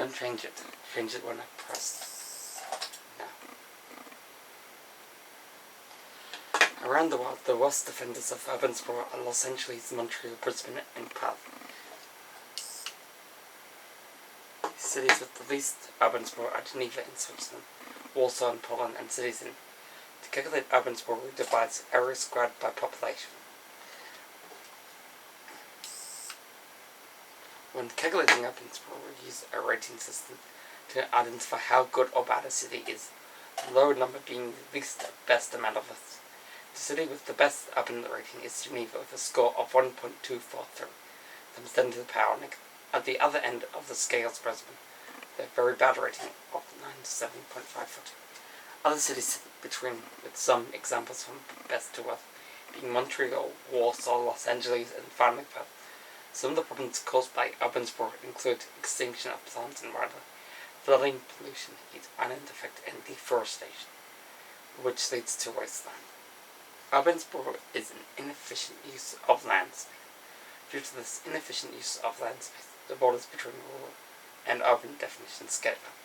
Don't change it. Change it when I press now. Around the world, the worst offenders of urban sprawl are Los Angeles, Montreal, Brisbane, and Perth. Cities with the least urban sprawl are Geneva in Switzerland, Warsaw in Poland, and cities in. To calculate urban sprawl, we divide area squared by population. When calculating urban sprawl, we use a rating system to identify how good or bad a city is, the lower number being the least best amount of us. The city with the best urban rating is Geneva with a score of 1.243 times 10 to the power negative. At the other end of the scale is Brisbane, with a very bad rating of 97.542. Other cities between, with some examples from best to worst, being Montreal, Warsaw, Los Angeles, and finally Perth. Some of the problems caused by urban sprawl include extinction of plants and wildlife, flooding, pollution, heat, island effect, and deforestation, which leads to wasteland. Urban sprawl is an inefficient use of land space. Due to this inefficient use of land space, the borders between rural and urban definitions get blurred,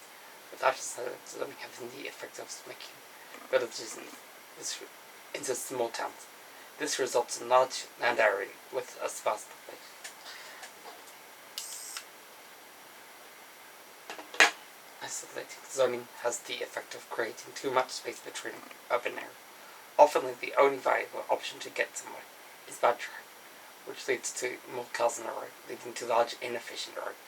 without zoning having the effect of making villages into small towns. This results in large land area with a sparse population. Isolating zoning has the effect of creating too much space between urban areas. Often the only viable option to get somewhere is by traffic, which leads to more cars on the road, leading to large inefficient roads.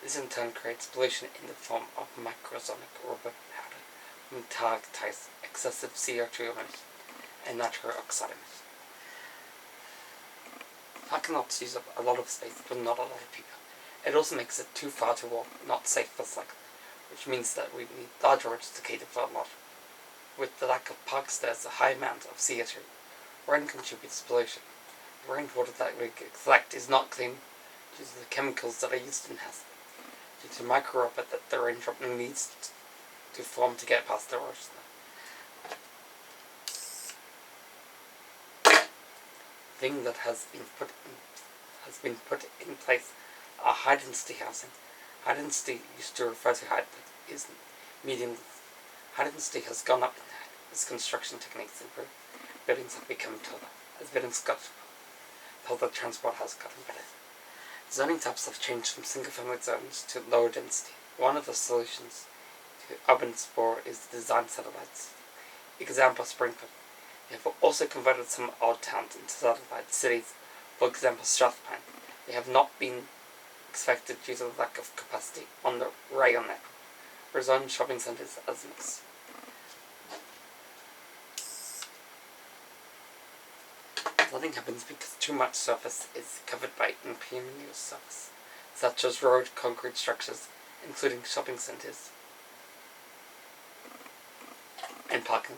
This in turn creates pollution in the form of microsonic rubber powder from tar tires, excessive CO2 emissions, and nitrous oxide emissions. Parking lots use up a lot of space, but not a lot of people. It also makes it too far to walk, not safe for cycling, which means that we need large roads to cater for a lot. With the lack of parks, there's a high amount of CO2. Rain contributes to pollution. The rainwater that we collect is not clean due to the chemicals that are used in hazard, due to micro-rubber that the raindrop needs to form to get past the roads. The thing that has been put in place are high-density housing. High-density used to refer to height that is medium. High-density has gone up in height as construction techniques improve. Buildings have become taller. As buildings got taller, public transport has gotten better. Zoning types have changed from single-family zones to lower density. One of the solutions to urban sprawl is design satellites. Example, Springfield. They have also converted some old towns into satellite cities. For example, Strathpine. They have not been expected due to the lack of capacity on the rail network. Rezone shopping centres as mixed. Flooding happens because too much surface is covered by impermeable surface, such as road concrete structures, including shopping centres and parking.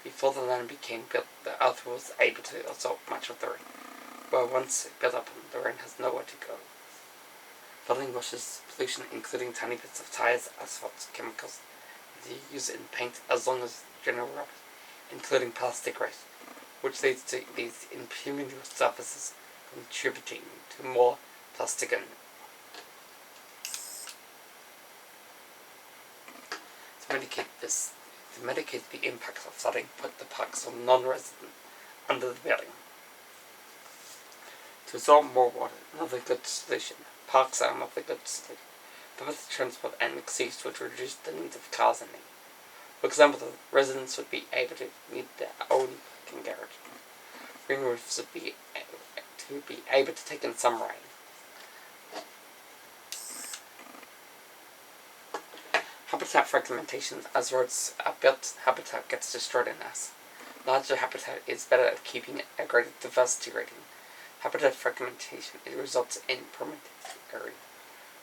Before the land became built, the earth was able to absorb much of the rain, where once built up, the rain has nowhere to go. Flooding washes pollution, including tiny bits of tires, asphalt, chemicals that you use in paint, as long as general rubbish, including plastic waste, which leads to these impermeable surfaces contributing to more plastic and to mitigate the impact of flooding, put the parks on non-resident under the building. To absorb more water, another good solution. Parks are another good solution. Public transport and mixed use would reduce the need of cars and need. For example, the residents would be able to need their own parking garage. Green roofs would be able to take in some rain. Habitat fragmentation. As roads are built, habitat gets destroyed in mass. Larger habitat is better at keeping a greater diversity rating. Habitat fragmentation, it results in permanent area.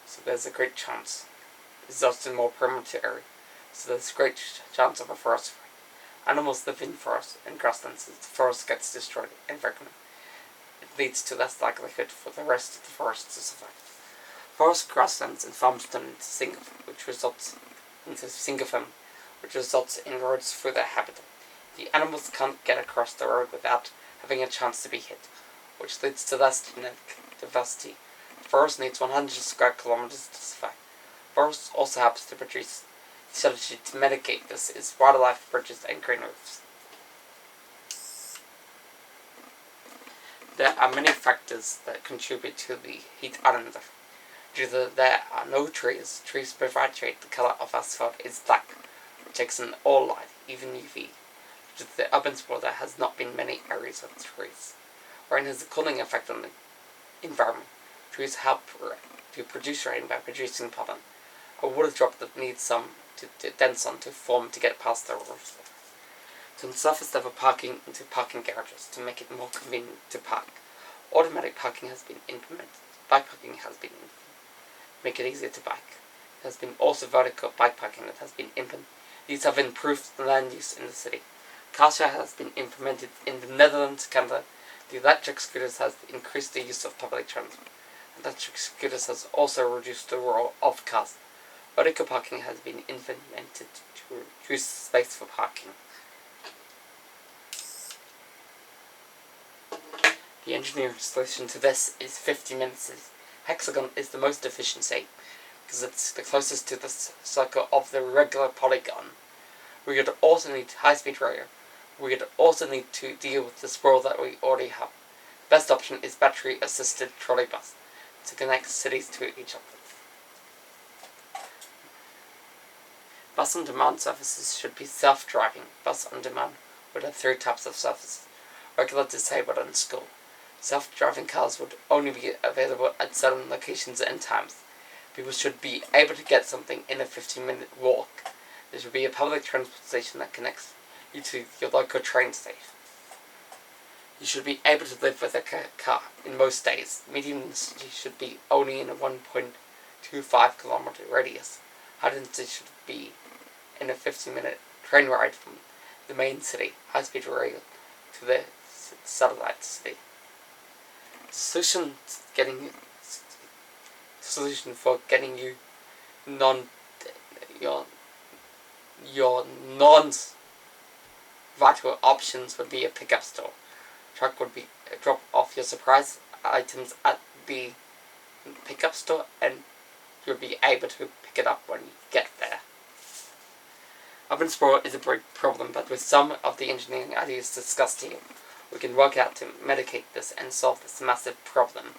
So there's a great chance. It results in more permanent area. So there's a great chance of a forest fire. Animals live in forests and grasslands. As the forest gets destroyed and fragmented, it leads to less likelihood for the rest of the forest to survive. Forest, grasslands, and farms turn into single-family, which results in roads through their habitat. The animals can't get across the road without having a chance to be hit, which leads to less genetic diversity. The forest needs 100 square kilometers to survive, Forests also helps to produce the strategy to mitigate this is wildlife bridges and green roofs. There are many factors that contribute to the heat island. Due to there are no trees, trees provide shade. The color of asphalt is black, which takes in all light, even UV. Due to the urban sprawl, there has not been many areas with trees. Rain has a cooling effect on the environment. Trees help to produce rain by producing pollen, a water drop that needs some to dense on to form to get past the roof. Turn surface level parking into parking garages to make it more convenient to park. Automatic parking has been implemented. Bike parking has been implemented. Make it easier to bike. There has been also vertical bike parking that has been implemented. These have improved the land use in the city. Car share has been implemented in the Netherlands, Canada. The electric scooters has increased the use of public transport. Electric scooters has also reduced the role of cars. Vertical parking has been implemented to reduce space for parking. The engineering solution to this is 50 minutes. Hexagon is the most efficient shape because it's the closest to the circle of the regular polygon. We would also need high-speed rail. We would also need to deal with the sprawl that we already have. Best option is battery-assisted trolley bus to connect cities to each other. Bus on demand services should be self-driving. Bus on demand would have 3 types of services: regular, disabled, and school. Self-driving cars would only be available at certain locations and times. People should be able to get something in a 15-minute walk. There should be a public transport station that connects you to your local train station. You should be able to live with a car in most days. Medium density should be only in a 1.25 kilometer radius. High density should be in a 15-minute train ride from the main city. High-speed rail to the satellite city. The solution for getting you your non-vital options would be a pickup store. Truck would be drop off your surprise items at the pickup store, and you'll be able to pick it up when you get there. Urban sprawl is a big problem, but with some of the engineering ideas discussed here, we can work out to mitigate this and solve this massive problem.